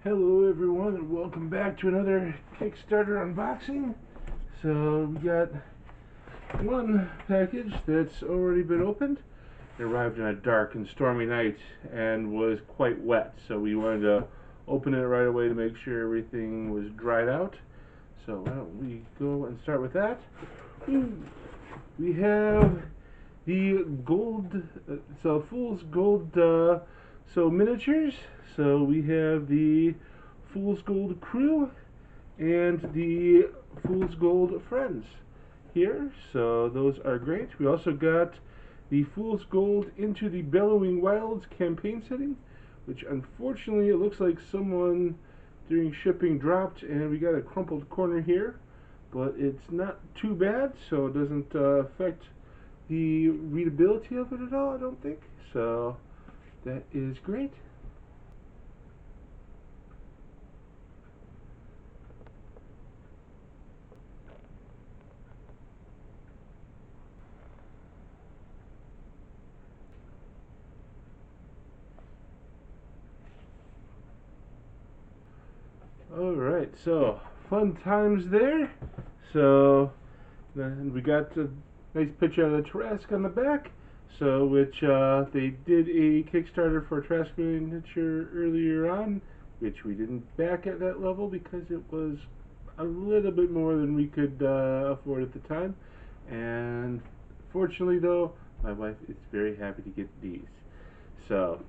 Hello everyone and welcome back to another Kickstarter unboxing. So we got one package that's already been opened. It arrived on a dark and stormy night and was quite wet, so we wanted to open it right away to make sure everything was dried out. So why don't we go and start with that. We have the gold, Fool's Gold miniatures. So we have the Fool's Gold crew and the Fool's Gold friends here. So those are great. We also got the Fool's Gold Into the Bellowing Wilds campaign setting, which unfortunately it looks like someone during shipping dropped, and we got a crumpled corner here, but it's not too bad, so it doesn't affect the readability of it at all, I don't think. So that is great. Alright, so fun times there. So then we got a nice picture of the Trask on the back. So which they did a Kickstarter for a Trask miniature earlier on, which we didn't back at that level because it was a little bit more than we could afford at the time. And fortunately though, my wife is very happy to get these. So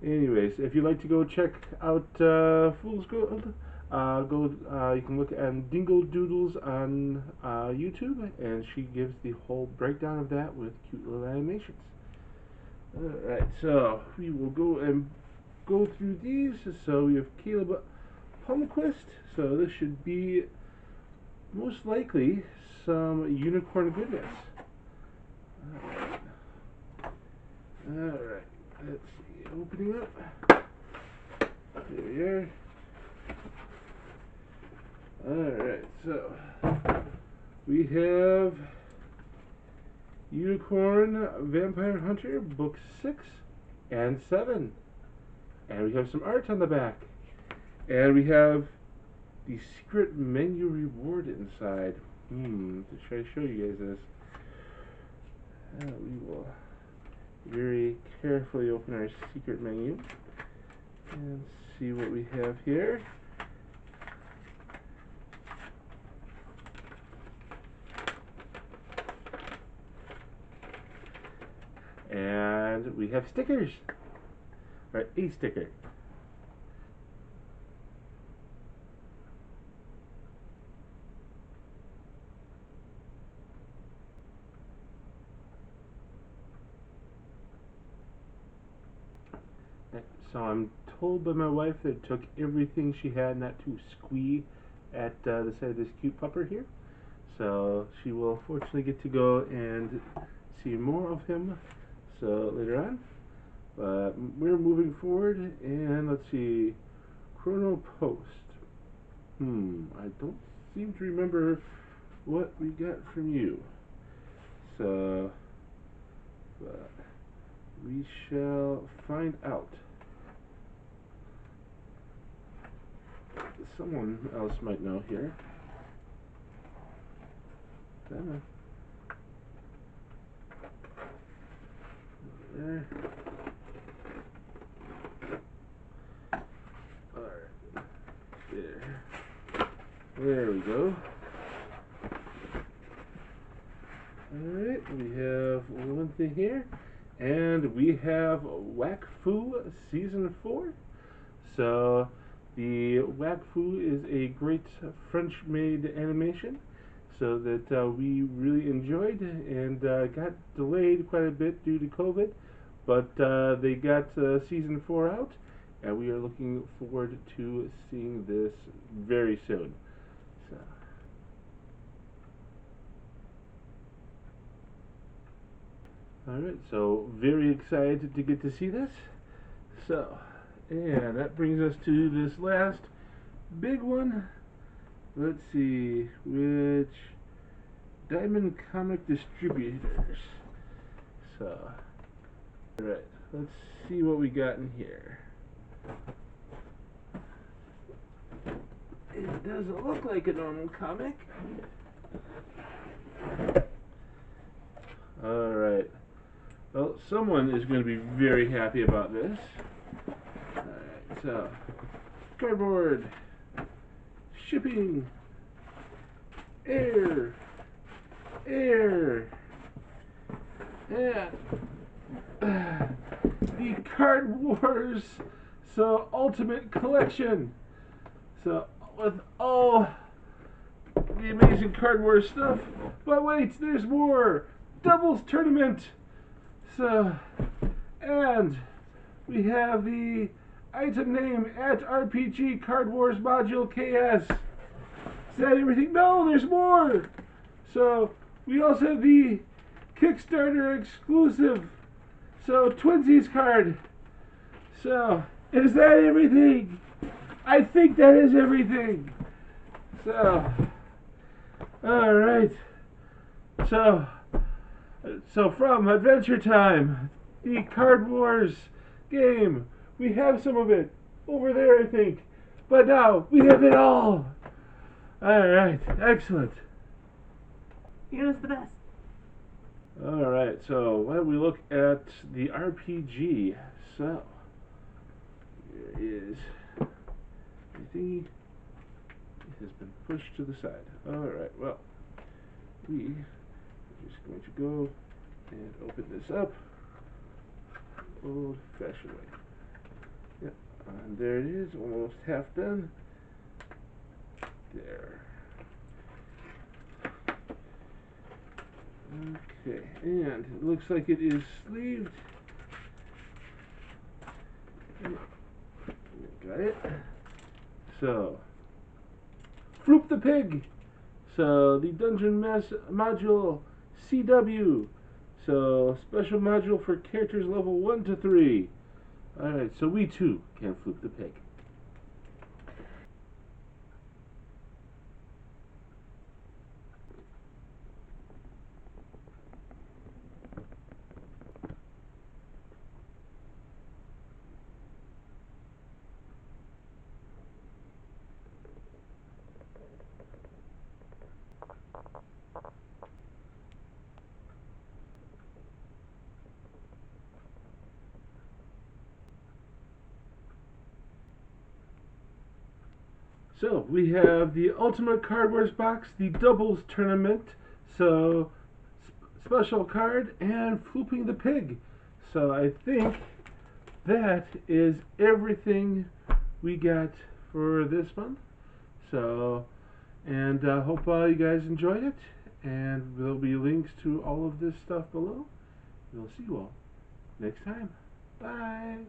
anyways, if you'd like to go check out Fool's Gold, you can look at Dingle Doodles on YouTube, and she gives the whole breakdown of that with cute little animations. Alright, so we will go through these. So we have Caleb Palmquist, so this should be most likely some unicorn goodness. Alright, let's see, opening up. There we are. Alright, so we have Unicorn Vampire Hunter, Book 6 and 7. And we have some art on the back. And we have the secret menu reward inside. To try to show you guys this. We will very carefully open our secret menu and see what we have here. And we have stickers, or a sticker. So I'm told by my wife that it took everything she had not to squee at the side of this cute pupper here. So she will fortunately get to go and see more of him later on. But we're moving forward, and let's see, Chrono Post. I don't seem to remember what we got from you. So, but we shall find out. Someone else might know here. There. Alright. There we go. Alright, we have one thing here. And we have Wakfu Season 4. So the Wakfu is a great French-made animation, so that we really enjoyed, and got delayed quite a bit due to COVID, but they got Season 4 out, and we are looking forward to seeing this very soon. So. Alright, so very excited to get to see this. So, and that brings us to this last big one. Let's see, which Diamond Comic Distributors. So, alright, let's see what we got in here. It doesn't look like a normal comic. Alright. Well, someone is going to be very happy about this. Alright, so cardboard, shipping, air, and the Card Wars Ultimate Collection. So with all the amazing Card Wars stuff, but wait, there's more. Doubles tournament. So, and we have the item name at RPG Card Wars Module KS. Is that everything? No, there's more. So we also have the Kickstarter exclusive. So Twinsies card. So is that everything? I think that is everything. So, all right. So from Adventure Time, the Card Wars game, we have some of it over there, I think. But now we have it all. All right, excellent. You're the best. All right, so why don't we look at the RPG? So here is everything. It has been pushed to the side. All right, well, we are just going to go and open this up old-fashioned way. Yep, and there it is, almost half done. There. Okay, and it looks like it is sleeved. Got it. So, Floop the Pig. So, the Dungeon Module CW. So, special module for characters level 1 to 3. Alright, so we too can Floop the Pig. So, we have the Ultimate Card Wars box, the Doubles Tournament, so special card, and Flooping the Pig. So, I think that is everything we got for this month. So, and hope you guys enjoyed it, and there'll be links to all of this stuff below. We'll see you all next time. Bye!